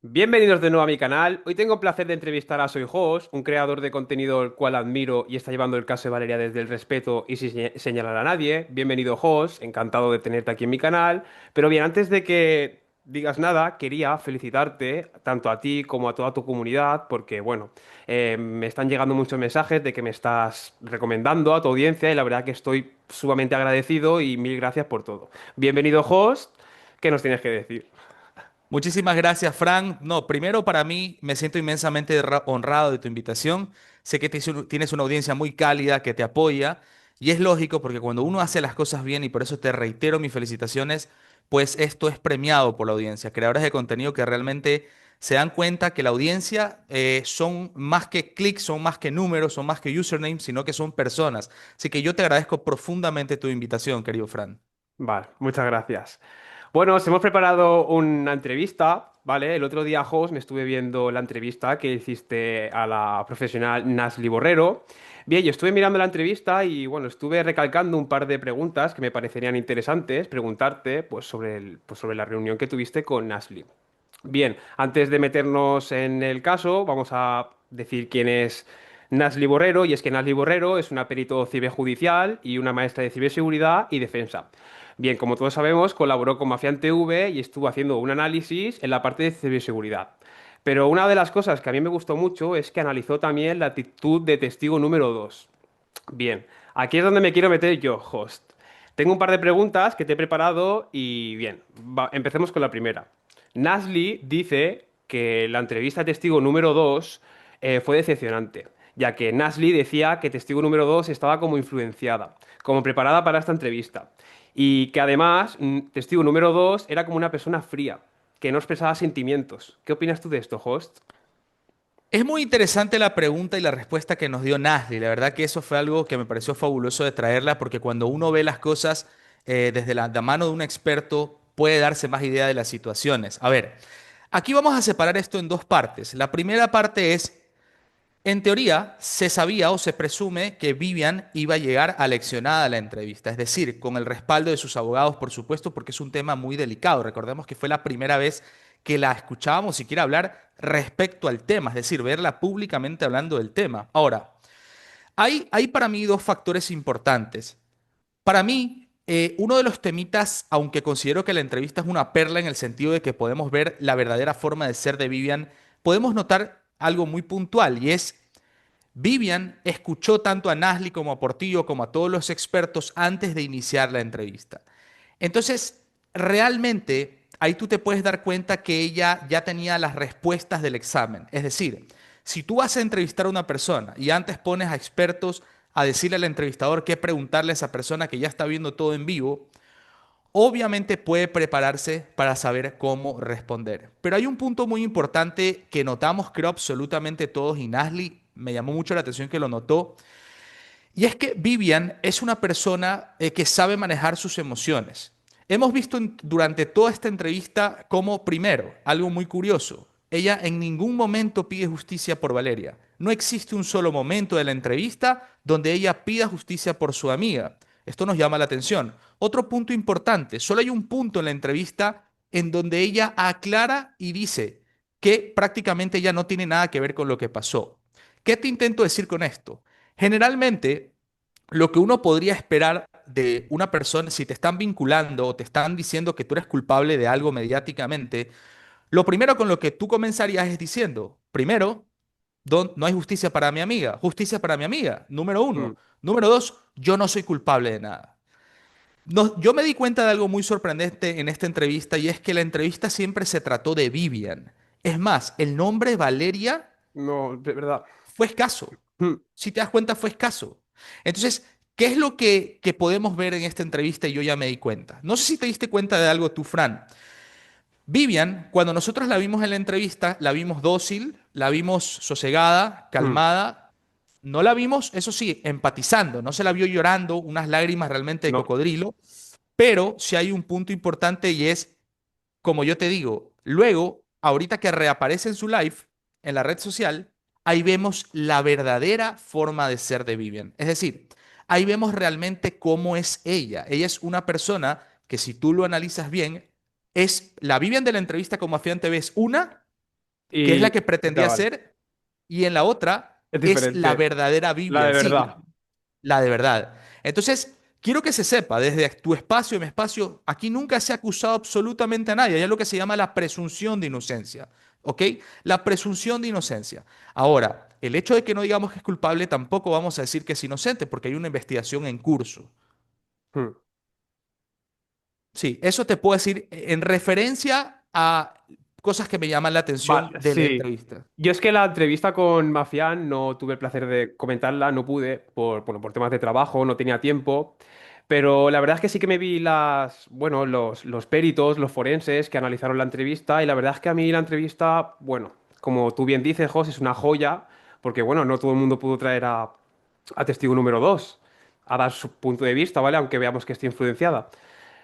Bienvenidos de nuevo a mi canal. Hoy tengo el placer de entrevistar a Soy Host, un creador de contenido el cual admiro y está llevando el caso de Valeria desde el respeto y sin señalar a nadie. Bienvenido, Host, encantado de tenerte aquí en mi canal. Pero bien, antes de que digas nada, quería felicitarte tanto a ti como a toda tu comunidad, porque bueno, me están llegando muchos mensajes de que me estás recomendando a tu audiencia y la verdad que estoy sumamente agradecido y mil gracias por todo. Bienvenido, Host. ¿Qué nos tienes que decir? Muchísimas gracias, Frank. No, primero para mí me siento inmensamente honrado de tu invitación. Sé que tienes una audiencia muy cálida que te apoya y es lógico porque cuando uno hace las cosas bien, y por eso te reitero mis felicitaciones, pues esto es premiado por la audiencia. Creadores de contenido que realmente se dan cuenta que la audiencia son más que clics, son más que números, son más que usernames, sino que son personas. Así que yo te agradezco profundamente tu invitación, querido Fran. Vale, muchas gracias. Bueno, os hemos preparado una entrevista, ¿vale? El otro día, Jos, me estuve viendo la entrevista que hiciste a la profesional Nasli Borrero. Bien, yo estuve mirando la entrevista y, bueno, estuve recalcando un par de preguntas que me parecerían interesantes preguntarte, pues, sobre la reunión que tuviste con Nasli. Bien, antes de meternos en el caso, vamos a decir quién es Nasli Borrero, y es que Nasli Borrero es una perito ciberjudicial y una maestra de ciberseguridad y defensa. Bien, como todos sabemos, colaboró con Mafian TV y estuvo haciendo un análisis en la parte de ciberseguridad. Pero una de las cosas que a mí me gustó mucho es que analizó también la actitud de testigo número 2. Bien, aquí es donde me quiero meter yo, host. Tengo un par de preguntas que te he preparado y bien, empecemos con la primera. Nasli dice que la entrevista a testigo número 2 fue decepcionante, ya que Nasli decía que testigo número 2 estaba como influenciada, como preparada para esta entrevista, y que además testigo número 2 era como una persona fría, que no expresaba sentimientos. ¿Qué opinas tú de esto, host? Es muy interesante la pregunta y la respuesta que nos dio Nasli. La verdad que eso fue algo que me pareció fabuloso de traerla porque cuando uno ve las cosas desde la mano de un experto puede darse más idea de las situaciones. A ver, aquí vamos a separar esto en dos partes. La primera parte es, en teoría, se sabía o se presume que Vivian iba a llegar aleccionada a la entrevista, es decir, con el respaldo de sus abogados, por supuesto, porque es un tema muy delicado. Recordemos que fue la primera vez que la escuchábamos siquiera hablar respecto al tema, es decir, verla públicamente hablando del tema. Ahora, hay para mí dos factores importantes. Para mí, uno de los temitas, aunque considero que la entrevista es una perla en el sentido de que podemos ver la verdadera forma de ser de Vivian, podemos notar algo muy puntual y es Vivian escuchó tanto a Nasli como a Portillo como a todos los expertos antes de iniciar la entrevista. Entonces, realmente ahí tú te puedes dar cuenta que ella ya tenía las respuestas del examen. Es decir, si tú vas a entrevistar a una persona y antes pones a expertos a decirle al entrevistador qué preguntarle a esa persona que ya está viendo todo en vivo, obviamente puede prepararse para saber cómo responder. Pero hay un punto muy importante que notamos, creo, absolutamente todos, y Nasli me llamó mucho la atención que lo notó, y es que Vivian es una persona que sabe manejar sus emociones. Hemos visto durante toda esta entrevista cómo, primero, algo muy curioso, ella en ningún momento pide justicia por Valeria. No existe un solo momento de la entrevista donde ella pida justicia por su amiga. Esto nos llama la atención. Otro punto importante, solo hay un punto en la entrevista en donde ella aclara y dice que prácticamente ella no tiene nada que ver con lo que pasó. ¿Qué te intento decir con esto? Generalmente, lo que uno podría esperar de una persona, si te están vinculando o te están diciendo que tú eres culpable de algo mediáticamente, lo primero con lo que tú comenzarías es diciendo, primero, no hay justicia para mi amiga, justicia para mi amiga, número Mm, uno. Número dos, yo no soy culpable de nada. No, yo me di cuenta de algo muy sorprendente en esta entrevista y es que la entrevista siempre se trató de Vivian. Es más, el nombre Valeria no, de verdad. fue escaso. Mm. Si te das cuenta, fue escaso. Entonces, ¿qué es lo que podemos ver en esta entrevista? Y yo ya me di cuenta. No sé si te diste cuenta de algo tú, Fran. Vivian, cuando nosotros la vimos en la entrevista, la vimos dócil, la vimos sosegada, Mm. calmada. No la vimos, eso sí, empatizando. No se la vio llorando, unas lágrimas realmente de No. cocodrilo. Pero sí hay un punto importante y es, como yo te digo, luego, ahorita que reaparece en su live, en la red social, ahí vemos la verdadera forma de ser de Vivian. Es decir, ahí vemos realmente cómo es ella. Ella es una persona que si tú lo analizas bien, es la Vivian de la entrevista con Mafián TV es una, que es Y, la que pretendía chaval, ser, y en la otra es es la diferente. verdadera La Biblia de en sí, verdad. la de verdad. Entonces, quiero que se sepa, desde tu espacio y mi espacio, aquí nunca se ha acusado absolutamente a nadie. Hay lo que se llama la presunción de inocencia. ¿Ok? La presunción de inocencia. Ahora, el hecho de que no digamos que es culpable, tampoco vamos a decir que es inocente, porque hay una investigación en curso. Hmm. Sí, eso te puedo decir en referencia a cosas que me llaman la atención Vale, de la sí. entrevista. Yo es que la entrevista con Mafián no tuve el placer de comentarla, no pude, bueno, por temas de trabajo, no tenía tiempo. Pero la verdad es que sí que me vi bueno, los peritos, los forenses que analizaron la entrevista. Y la verdad es que a mí la entrevista, bueno, como tú bien dices, Jos, es una joya, porque bueno, no todo el mundo pudo traer a testigo número 2 a dar su punto de vista, ¿vale? Aunque veamos que esté influenciada.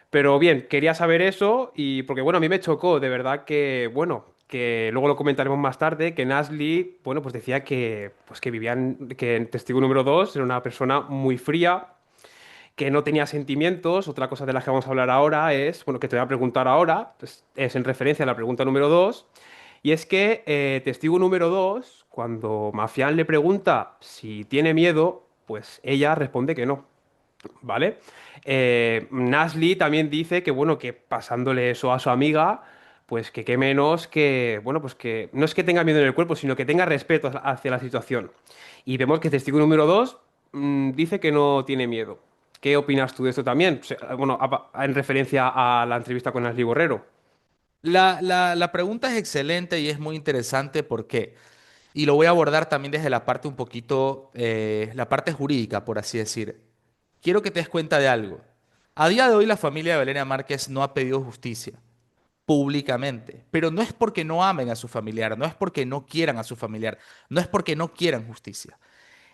Pero bien, quería saber eso y porque bueno, a mí me chocó, de verdad que bueno, que luego lo comentaremos más tarde, que Nasli, bueno, pues decía que pues que vivían, que en testigo número 2 era una persona muy fría, que no tenía sentimientos. Otra cosa de la que vamos a hablar ahora es, bueno, que te voy a preguntar ahora, pues, es en referencia a la pregunta número 2 y es que testigo número 2 cuando Mafián le pregunta si tiene miedo, pues ella responde que no. ¿Vale? Nasli también dice que, bueno, que pasándole eso a su amiga, pues que qué menos que, bueno, pues que no es que tenga miedo en el cuerpo, sino que tenga respeto hacia la situación. Y vemos que testigo número 2 dice que no tiene miedo. ¿Qué opinas tú de esto también? Bueno, en referencia a la entrevista con Nasli Borrero. La pregunta es excelente y es muy interesante. ¿Por qué? Y lo voy a abordar también desde la parte un poquito, la parte jurídica, por así decir. Quiero que te des cuenta de algo. A día de hoy la familia de Valeria Márquez no ha pedido justicia públicamente, pero no es porque no amen a su familiar, no es porque no quieran a su familiar, no es porque no quieran justicia.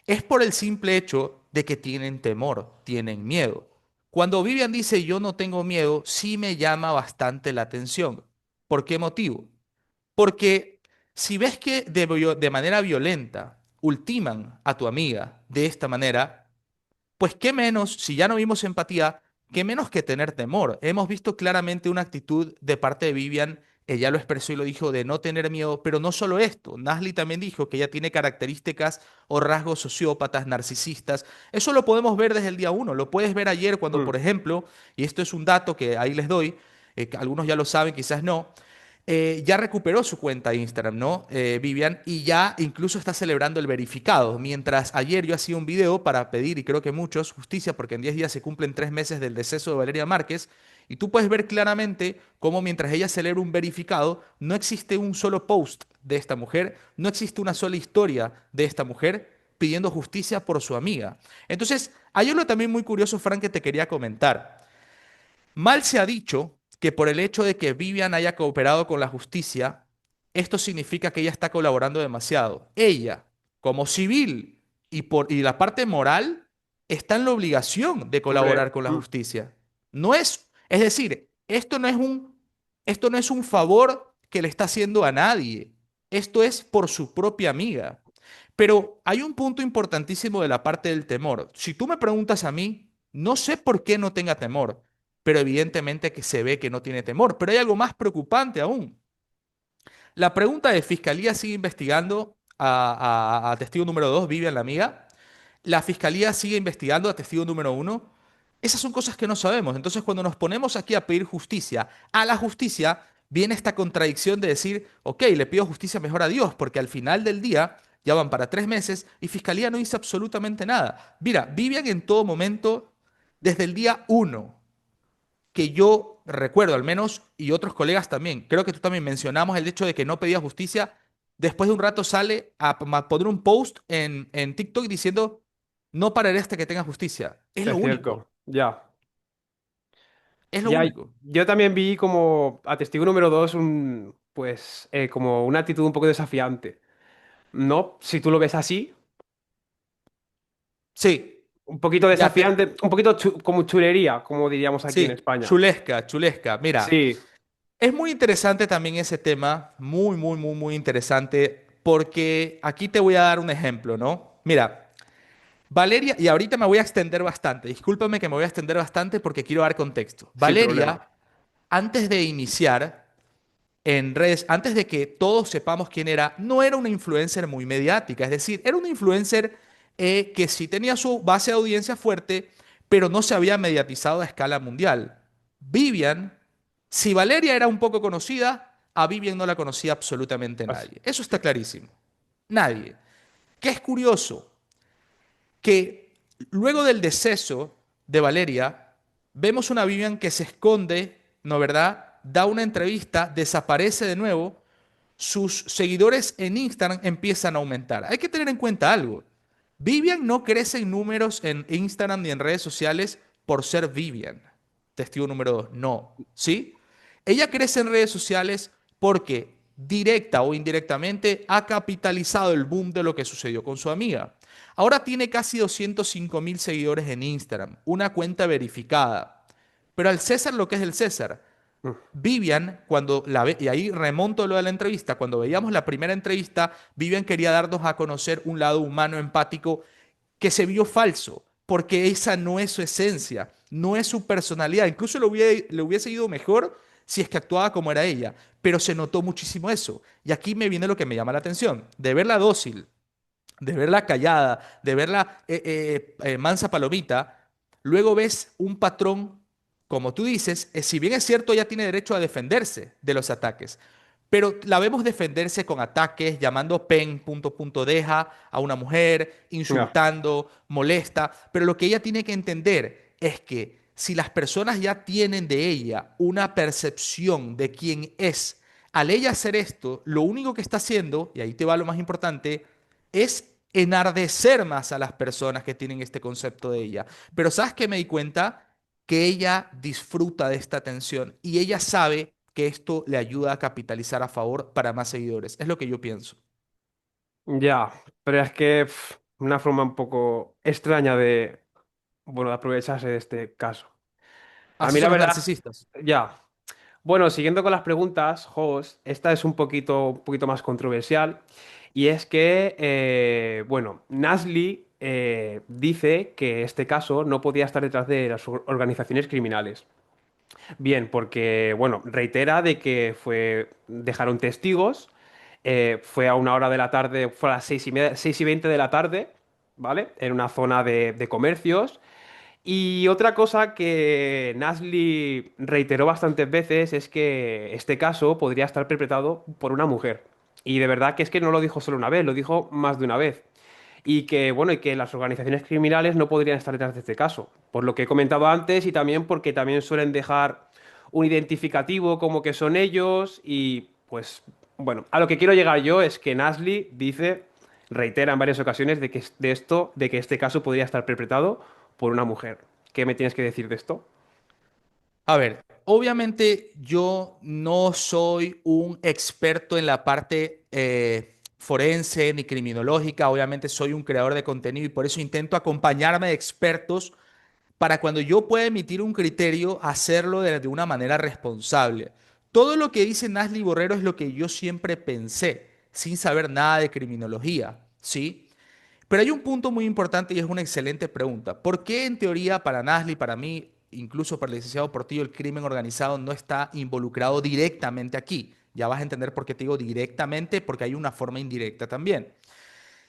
Es por el simple hecho de que tienen temor, tienen miedo. Cuando Vivian dice yo no tengo miedo, sí me llama bastante la atención. ¿Por qué motivo? Porque si ves que de manera violenta ultiman a tu amiga de esta manera, pues qué menos, si ya no vimos empatía, qué menos que tener temor. Hemos visto claramente una actitud de parte de Vivian, ella lo expresó y lo dijo, de no tener miedo, pero no solo esto, Nasli también dijo que ella tiene características o rasgos sociópatas, narcisistas. Eso lo podemos ver desde el día uno, lo puedes ver ayer cuando, por Mm, ejemplo, y esto es un dato que ahí les doy, que algunos ya lo saben, quizás no, ya recuperó su cuenta de Instagram, ¿no? Vivian, y ya incluso está celebrando el verificado. Mientras ayer yo hacía un video para pedir, y creo que muchos, justicia, porque en 10 días se cumplen 3 meses del deceso de Valeria Márquez, y tú puedes ver claramente cómo mientras ella celebra un verificado, no existe un solo post de esta mujer, no existe una sola historia de esta mujer pidiendo justicia por su amiga. Entonces, hay algo también muy curioso, Frank, que te quería comentar. Mal se ha dicho que por el hecho de que Vivian haya cooperado con la justicia, esto significa que ella está colaborando demasiado. Ella, como civil y la parte moral, está en la obligación de hombre, colaborar con la justicia. No es, es decir, esto no es un favor que le está haciendo a nadie. Esto es por su propia amiga. Pero hay un punto importantísimo de la parte del temor. Si tú me preguntas a mí, no sé por qué no tenga temor, pero evidentemente que se ve que no tiene temor. Pero hay algo más preocupante aún. La pregunta de Fiscalía sigue investigando a testigo número 2, Vivian la amiga. La Fiscalía sigue investigando a testigo número 1. Esas son cosas que no sabemos. Entonces, cuando nos ponemos aquí a pedir justicia a la justicia, viene esta contradicción de decir, ok, le pido justicia mejor a Dios, porque al final del día ya van para 3 meses y Fiscalía no hizo absolutamente nada. Mira, Vivian en todo momento, desde el día 1 que yo recuerdo al menos, y otros colegas también, creo que tú también mencionamos el hecho de que no pedía justicia, después de un rato sale a poner un post en TikTok diciendo, no pararé hasta que tenga justicia. Es lo es único, cierto, ya. es lo Ya, único. yo también vi como a testigo número 2 pues, como una actitud un poco desafiante. ¿No? Si tú lo ves así, Sí, un poquito ya te... desafiante, un poquito como chulería, como diríamos aquí en Sí, España. chulesca, chulesca. Mira, Sí, es muy interesante también ese tema, muy, muy, muy, muy interesante, porque aquí te voy a dar un ejemplo, ¿no? Mira, Valeria, y ahorita me voy a extender bastante, discúlpame que me voy a extender bastante porque quiero dar contexto. sin problema. Valeria, antes de iniciar, en redes, antes de que todos sepamos quién era, no era una influencer muy mediática. Es decir, era una influencer que sí tenía su base de audiencia fuerte, pero no se había mediatizado a escala mundial. Vivian, si Valeria era un poco conocida, a Vivian no la conocía absolutamente As- nadie. Eso está clarísimo. Nadie. ¿Qué es curioso? Que luego del deceso de Valeria, vemos una Vivian que se esconde, ¿no verdad? Da una entrevista, desaparece de nuevo, sus seguidores en Instagram empiezan a aumentar. Hay que tener en cuenta algo. Vivian no crece en números en Instagram ni en redes sociales por ser Vivian. Testigo número dos, no. ¿Sí? Ella crece en redes sociales porque directa o indirectamente ha capitalizado el boom de lo que sucedió con su amiga. Ahora tiene casi 205.000 seguidores en Instagram, una cuenta verificada. Pero al César lo que es del César. mm, Vivian, cuando la ve, y ahí remonto lo de la entrevista, cuando veíamos la primera entrevista, Vivian quería darnos a conocer un lado humano, empático, que se vio falso, porque esa no es su esencia, no es su personalidad. Incluso le hubiese ido mejor si es que actuaba como era ella, pero se notó muchísimo eso. Y aquí me viene lo que me llama la atención, de verla dócil, de verla callada, de verla mansa palomita, luego ves un patrón, como tú dices, si bien es cierto, ella tiene derecho a defenderse de los ataques, pero la vemos defenderse con ataques, llamando pen, punto, punto, deja a una mujer, ya. insultando, molesta, pero lo que ella tiene que entender es que si las personas ya tienen de ella una percepción de quién es, al ella hacer esto, lo único que está haciendo, y ahí te va lo más importante, es enardecer más a las personas que tienen este concepto de ella. Pero ¿sabes qué me di cuenta? Que ella disfruta de esta atención y ella sabe que esto le ayuda a capitalizar a favor para más seguidores. Es lo que yo pienso. Ya, pero es que una forma un poco extraña de, bueno, de aprovecharse de este caso. A Así mí la son los verdad, narcisistas. ya. Bueno, siguiendo con las preguntas, Jos, esta es un poquito más controversial y es que, bueno, Nasli dice que este caso no podía estar detrás de las organizaciones criminales. Bien, porque, bueno, reitera de que dejaron testigos, fue a una hora de la tarde, fue a las 6:30, 6:20 de la tarde, ¿vale? En una zona de comercios. Y otra cosa que Nasli reiteró bastantes veces es que este caso podría estar perpetrado por una mujer. Y de verdad que es que no lo dijo solo una vez, lo dijo más de una vez. Y que, bueno, y que las organizaciones criminales no podrían estar detrás de este caso. Por lo que he comentado antes y también porque también suelen dejar un identificativo como que son ellos. Y pues, bueno, a lo que quiero llegar yo es que Nasli dice, reitera en varias ocasiones de que este caso podría estar perpetrado por una mujer. ¿Qué me tienes que decir de esto? A ver, obviamente yo no soy un experto en la parte forense ni criminológica, obviamente soy un creador de contenido y por eso intento acompañarme de expertos para cuando yo pueda emitir un criterio, hacerlo de una manera responsable. Todo lo que dice Nasli Borrero es lo que yo siempre pensé, sin saber nada de criminología, ¿sí? Pero hay un punto muy importante y es una excelente pregunta. ¿Por qué en teoría para Nasli, para mí, incluso para el licenciado Portillo, el crimen organizado no está involucrado directamente aquí? Ya vas a entender por qué te digo directamente, porque hay una forma indirecta también.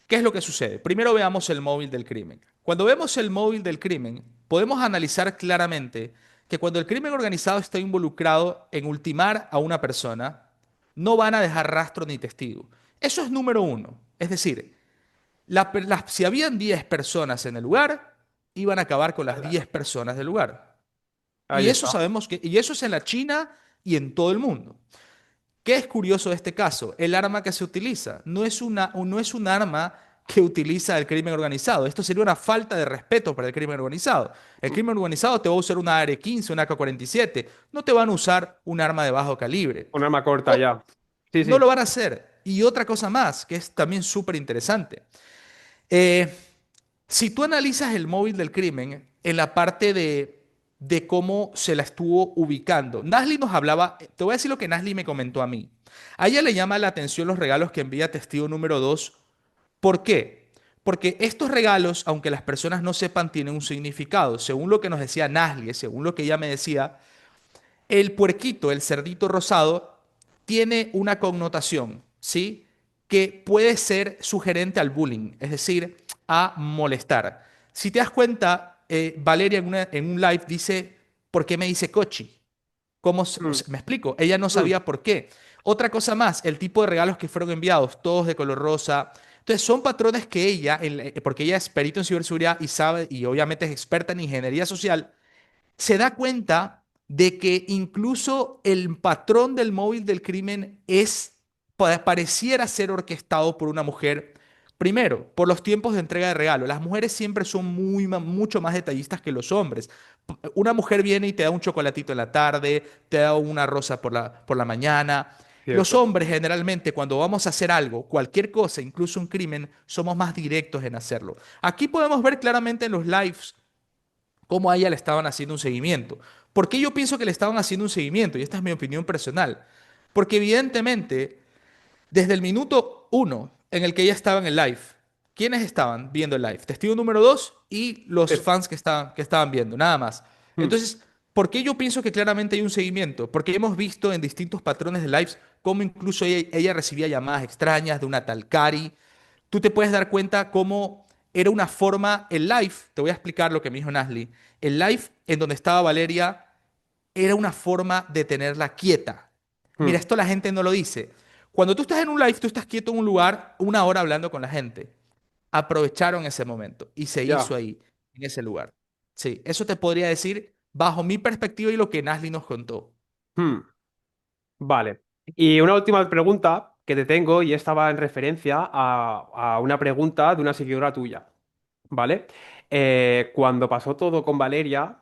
¿Qué es lo que sucede? Primero veamos el móvil del crimen. Cuando vemos el móvil del crimen, podemos analizar claramente que cuando el crimen organizado está involucrado en ultimar a una persona, no van a dejar rastro ni testigo. Eso es número uno. Es decir, si habían 10 personas en el lugar, iban a acabar con las 10 personas del lugar. Ahí está. Y eso es en la China y en todo el mundo. ¿Qué es curioso de este caso? El arma que se utiliza no es un arma que utiliza el crimen organizado. Esto sería una falta de respeto para el crimen organizado. El crimen organizado te va a usar una AR-15, una AK-47. No te van a usar un arma de bajo calibre. Un arma corta O- ya. Sí, no sí. lo van a hacer. Y otra cosa más, que es también súper interesante. Eh, si tú analizas el móvil del crimen en la parte de cómo se la estuvo ubicando, Nasli nos hablaba, te voy a decir lo que Nasli me comentó a mí. A ella le llama la atención los regalos que envía testigo número 2. ¿Por qué? Porque estos regalos, aunque las personas no sepan, tienen un significado. Según lo que nos decía Nasli, según lo que ella me decía, el puerquito, el cerdito rosado, tiene una connotación, ¿sí? Que puede ser sugerente al bullying, es decir, a molestar. Si te das cuenta, Valeria en un live dice, ¿por qué me dice Cochi? O mm, sea, me explico, ella no mm, sabía por qué. Otra cosa más, el tipo de regalos que fueron enviados, todos de color rosa. Entonces, son patrones que ella, porque ella es perito en ciberseguridad y sabe, y obviamente es experta en ingeniería social, se da cuenta de que incluso el patrón del móvil del crimen pareciera ser orquestado por una mujer. Primero, por los tiempos de entrega de regalo. Las mujeres siempre son mucho más detallistas que los hombres. Una mujer viene y te da un chocolatito en la tarde, te da una rosa por la mañana. Los cierto. hombres generalmente cuando vamos a hacer algo, cualquier cosa, incluso un crimen, somos más directos en hacerlo. Aquí podemos ver claramente en los lives cómo a ella le estaban haciendo un seguimiento. ¿Por qué yo pienso que le estaban haciendo un seguimiento? Y esta es mi opinión personal. Porque evidentemente, desde el minuto uno en el que ella estaba en el live, ¿quiénes estaban viendo el live? Testigo número dos y los Sí. fans que estaban viendo, nada más. Mm, Entonces, ¿por qué yo pienso que claramente hay un seguimiento? Porque hemos visto en distintos patrones de lives cómo incluso ella recibía llamadas extrañas de una tal Cari. Tú te puedes dar cuenta cómo era una forma, el live, te voy a explicar lo que me dijo Nasli, el live en donde estaba Valeria era una forma de tenerla quieta. Mira, mm, esto la gente no lo dice. Cuando tú estás en un live, tú estás quieto en un lugar una hora hablando con la gente. Aprovecharon ese momento y se hizo ya. ahí, en ese lugar. Sí, eso te podría decir bajo mi perspectiva y lo que Nasli nos contó. Mm, vale. Y una última pregunta que te tengo, y esta va en referencia a una pregunta de una seguidora tuya. ¿Vale? Cuando pasó todo con Valeria,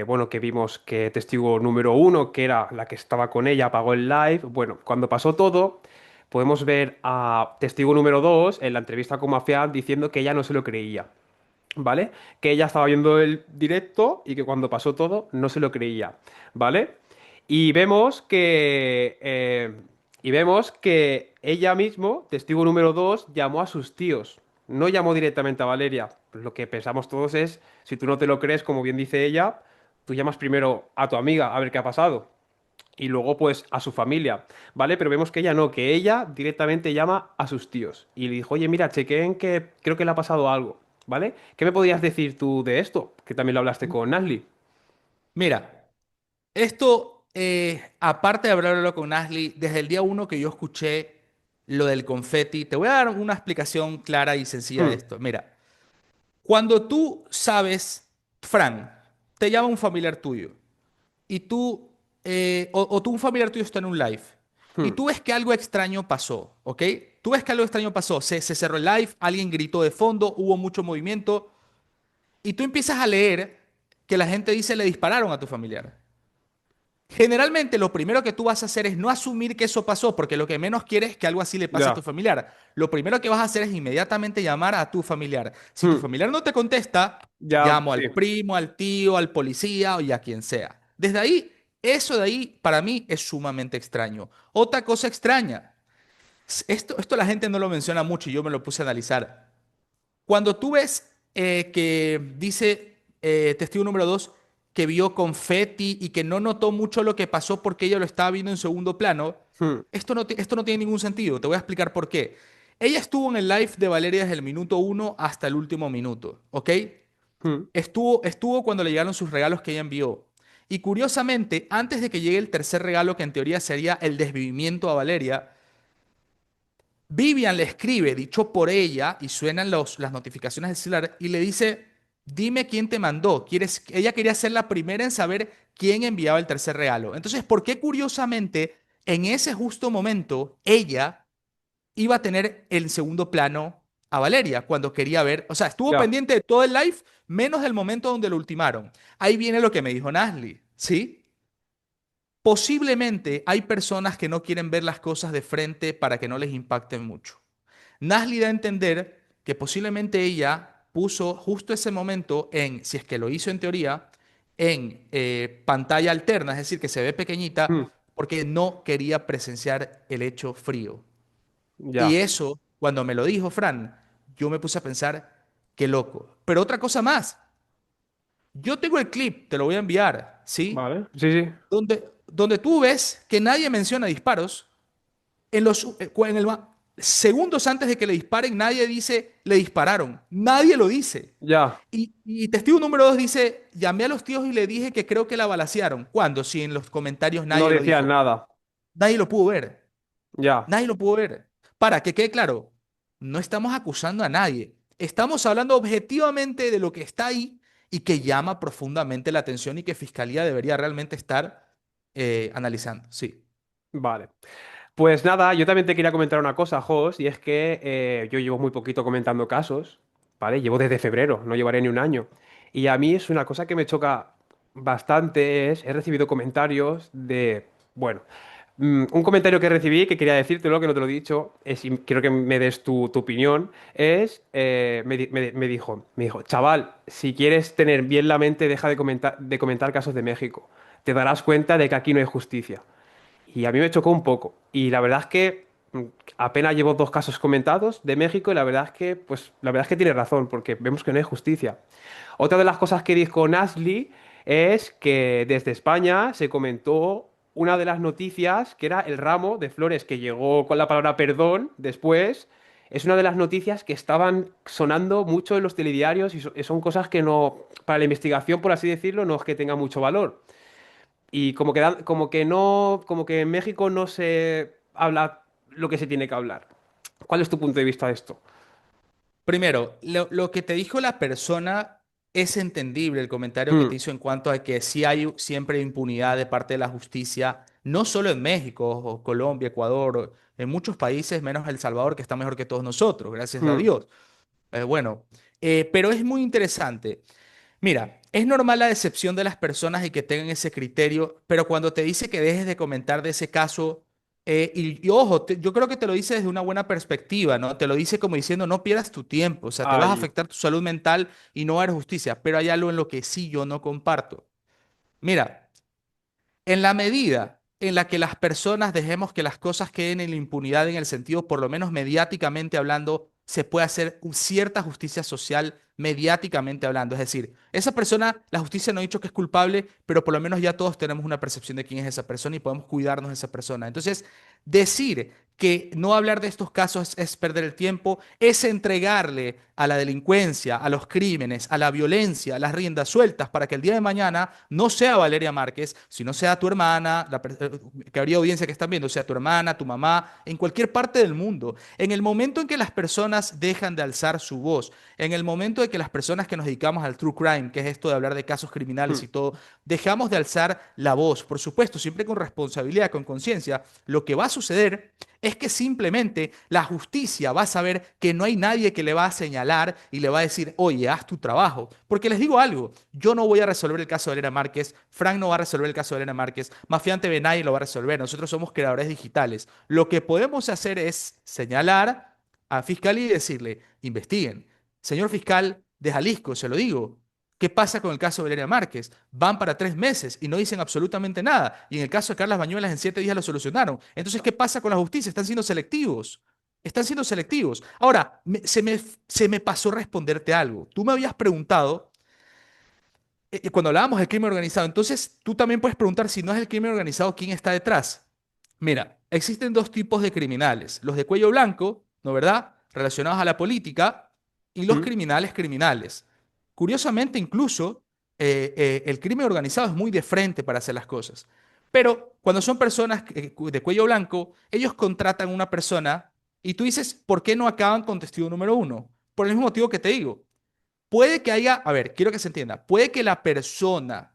bueno, que vimos que testigo número uno, que era la que estaba con ella, apagó el live. Bueno, cuando pasó todo, podemos ver a testigo número dos en la entrevista con Mafián diciendo que ella no se lo creía. ¿Vale? Que ella estaba viendo el directo y que cuando pasó todo no se lo creía, ¿vale? Y vemos que ella mismo, testigo número dos, llamó a sus tíos, no llamó directamente a Valeria. Lo que pensamos todos es, si tú no te lo crees, como bien dice ella, tú llamas primero a tu amiga a ver qué ha pasado y luego pues a su familia, ¿vale? Pero vemos que ella no, que ella directamente llama a sus tíos y le dijo, oye, mira, chequeen que creo que le ha pasado algo, ¿vale? ¿Qué me podías decir tú de esto? Que también lo hablaste con Nasli. Mira, esto, aparte de hablarlo con Ashley, desde el día uno que yo escuché lo del confeti, te voy a dar una explicación clara y sencilla de Hmm, esto. Mira, cuando tú sabes, Fran, te llama un familiar tuyo y tú, o tú un familiar tuyo está en un live y hmm, tú ves que algo extraño pasó, ¿ok? Tú ves que algo extraño pasó, se cerró el live, alguien gritó de fondo, hubo mucho movimiento y tú empiezas a leer que la gente dice le dispararon a tu familiar. Generalmente lo primero que tú vas a hacer es no asumir que eso pasó, porque lo que menos quieres es que algo así le pase a tu ya, familiar. Lo primero que vas a hacer es inmediatamente llamar a tu familiar. Si tu hmm, familiar no te contesta, ya, llamo sí, al primo, al tío, al policía o a quien sea. Desde ahí, eso de ahí para mí es sumamente extraño. Otra cosa extraña, esto la gente no lo menciona mucho y yo me lo puse a analizar. Cuando tú ves que dice testigo número dos que vio confeti y que no notó mucho lo que pasó porque ella lo estaba viendo en segundo plano, hmm, esto no tiene ningún sentido. Te voy a explicar por qué. Ella estuvo en el live de Valeria desde el minuto uno hasta el último minuto, ¿ok? hmm, Estuvo cuando le llegaron sus regalos que ella envió. Y curiosamente, antes de que llegue el tercer regalo, que en teoría sería el desvivimiento a Valeria, Vivian le escribe, dicho por ella, y suenan las notificaciones del celular, y le dice, dime quién te mandó. Ella quería ser la primera en saber quién enviaba el tercer regalo. Entonces, ¿por qué curiosamente en ese justo momento ella iba a tener en segundo plano a Valeria cuando quería ver? O sea, estuvo ya, pendiente de todo el live, menos del momento donde lo ultimaron. Ahí viene lo que me dijo Nasli, ¿sí? Posiblemente hay personas que no quieren ver las cosas de frente para que no les impacten mucho. Nasli da a entender que posiblemente ella puso justo ese momento en, si es que lo hizo en teoría, en pantalla alterna, es decir, que se ve pequeñita, hmm, porque no quería presenciar el hecho frío. Y ya, eso, cuando me lo dijo Fran, yo me puse a pensar, qué loco. Pero otra cosa más, yo tengo el clip, te lo voy a enviar, ¿sí? vale, sí, sí, donde tú ves que nadie menciona disparos, segundos antes de que le disparen, nadie dice le dispararon. Nadie lo dice. Ya, Y testigo número 2 dice, llamé a los tíos y le dije que creo que la balacearon. ¿Cuándo? Si en los comentarios no nadie lo decían dijo. nada. Nadie lo pudo ver. Ya, Nadie lo pudo ver. Para que quede claro, no estamos acusando a nadie. Estamos hablando objetivamente de lo que está ahí y que llama profundamente la atención y que Fiscalía debería realmente estar analizando. Sí. vale. Pues nada, yo también te quería comentar una cosa, Jos, y es que yo llevo muy poquito comentando casos, ¿vale? Llevo desde febrero, no llevaré ni un año. Y a mí es una cosa que me choca bastante, he recibido comentarios de, bueno, un comentario que recibí que quería decírtelo, que no te lo he dicho, y quiero que me des tu opinión, es, me dijo, chaval, si quieres tener bien la mente, deja de comentar casos de México. Te darás cuenta de que aquí no hay justicia. Y a mí me chocó un poco. Y la verdad es que apenas llevo 2 casos comentados de México y la verdad es que, pues, la verdad es que tiene razón, porque vemos que no hay justicia. Otra de las cosas que dijo Nasli es que desde España se comentó una de las noticias que era el ramo de flores que llegó con la palabra perdón después. Es una de las noticias que estaban sonando mucho en los telediarios y son cosas que no, para la investigación, por así decirlo, no es que tenga mucho valor. Y como que no, como que en México no se habla lo que se tiene que hablar. ¿Cuál es tu punto de vista de esto? Primero, lo que te dijo la persona es entendible, el comentario que te Mm, hizo en cuanto a que sí hay siempre impunidad de parte de la justicia, no solo en México, o Colombia, Ecuador, en muchos países, menos El Salvador, que está mejor que todos nosotros, gracias a mm, Dios. Bueno, pero es muy interesante. Mira, es normal la decepción de las personas y que tengan ese criterio, pero cuando te dice que dejes de comentar de ese caso, y ojo, yo creo que te lo dice desde una buena perspectiva, ¿no? Te lo dice como diciendo, no pierdas tu tiempo, o sea, te vas a ahí. afectar tu salud mental y no va a haber justicia, pero hay algo en lo que sí yo no comparto. Mira, en la medida en la que las personas dejemos que las cosas queden en la impunidad, en el sentido, por lo menos mediáticamente hablando, se puede hacer cierta justicia social mediáticamente hablando. Es decir, esa persona, la justicia no ha dicho que es culpable, pero por lo menos ya todos tenemos una percepción de quién es esa persona y podemos cuidarnos de esa persona. Entonces, decir que no hablar de estos casos es perder el tiempo, es entregarle a la delincuencia, a los crímenes, a la violencia, las riendas sueltas para que el día de mañana no sea Valeria Márquez, sino sea tu hermana, que habría audiencia que están viendo, sea tu hermana, tu mamá, en cualquier parte del mundo. En el momento en que las personas dejan de alzar su voz, en el momento de que las personas que nos dedicamos al true crime, que es esto de hablar de casos criminales Mm, y todo, dejamos de alzar la voz, por supuesto, siempre con responsabilidad, con conciencia, lo que va a suceder es que simplemente la justicia va a saber que no hay nadie que le va a señalar y le va a decir, oye, haz tu trabajo. Porque les digo algo, yo no voy a resolver el caso de Elena Márquez, Frank no va a resolver el caso de Elena Márquez, Mafiante TV nadie lo va a resolver, nosotros somos creadores digitales. Lo que podemos hacer es señalar a Fiscalía y decirle, investiguen. Señor fiscal de Jalisco, se lo digo, ¿qué pasa con el caso de Valeria Márquez? Van para 3 meses y no dicen absolutamente nada. Y en el caso de Carlas Bañuelas, en 7 días lo solucionaron. Entonces, ¿qué pasa con la justicia? Están siendo selectivos. Están siendo selectivos. Ahora, se me pasó responderte algo. Tú me habías preguntado, cuando hablábamos del crimen organizado, entonces tú también puedes preguntar si no es el crimen organizado, ¿quién está detrás? Mira, existen dos tipos de criminales. Los de cuello blanco, ¿no verdad? Relacionados a la política y los mm, criminales criminales. Curiosamente, incluso, el crimen organizado es muy de frente para hacer las cosas. Pero cuando son personas de cuello blanco, ellos contratan a una persona y tú dices, ¿por qué no acaban con testigo número uno? Por el mismo motivo que te digo. Puede que haya, a ver, quiero que se entienda, puede que la persona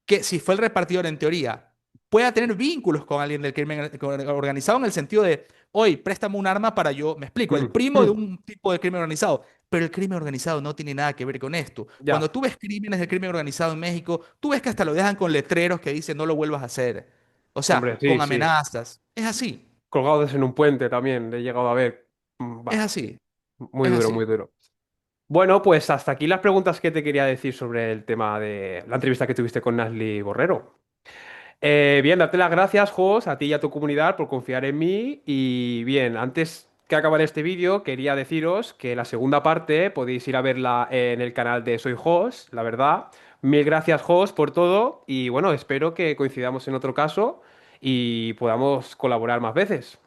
que si fue el repartidor en teoría, pueda tener vínculos con alguien del crimen organizado en el sentido de, oye, préstame un arma para yo, me explico, el mm, primo de mm. un tipo de crimen organizado, pero el crimen organizado no tiene nada que ver con esto. Ya, Cuando tú ves crímenes de crimen organizado en México, tú ves que hasta lo dejan con letreros que dicen no lo vuelvas a hacer. O hombre, sea, sí, con sí. amenazas. Es así, Colgados en un puente también, he llegado a ver. es Va, así, muy es duro, muy así. duro. Bueno, pues hasta aquí las preguntas que te quería decir sobre el tema de la entrevista que tuviste con Nasli Borrero. Bien, darte las gracias, Jos, a ti y a tu comunidad por confiar en mí. Y bien, antes que acabar este vídeo, quería deciros que la segunda parte podéis ir a verla en el canal de Soy Jos, la verdad, Mil gracias, Jos, por todo y bueno, espero que coincidamos en otro caso y podamos colaborar más veces.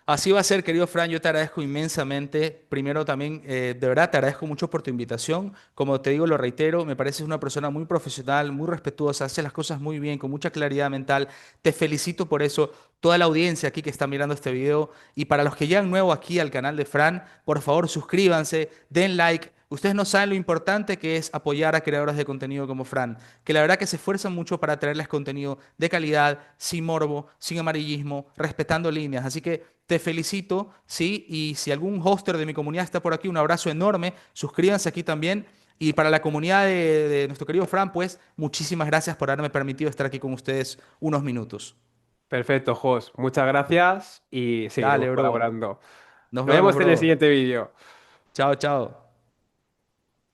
Así va a ser, querido Fran, yo te agradezco inmensamente. Primero también, de verdad, te agradezco mucho por tu invitación. Como te digo, lo reitero, me pareces una persona muy profesional, muy respetuosa, haces las cosas muy bien, con mucha claridad mental. Te felicito por eso. Toda la audiencia aquí que está mirando este video y para los que llegan nuevo aquí al canal de Fran, por favor suscríbanse, den like. Ustedes no saben lo importante que es apoyar a creadores de contenido como Fran, que la verdad que se esfuerzan mucho para traerles contenido de calidad, sin morbo, sin amarillismo, respetando líneas. Así que te felicito, ¿sí? Y si algún hoster de mi comunidad está por aquí, un abrazo enorme. Suscríbanse aquí también. Y para la comunidad de nuestro querido Fran, pues muchísimas gracias por haberme permitido estar aquí con ustedes unos minutos. Perfecto, Jos. Muchas gracias y seguiremos Dale, bro. colaborando. Nos Nos vemos, vemos en el bro. siguiente vídeo. Chao, chao.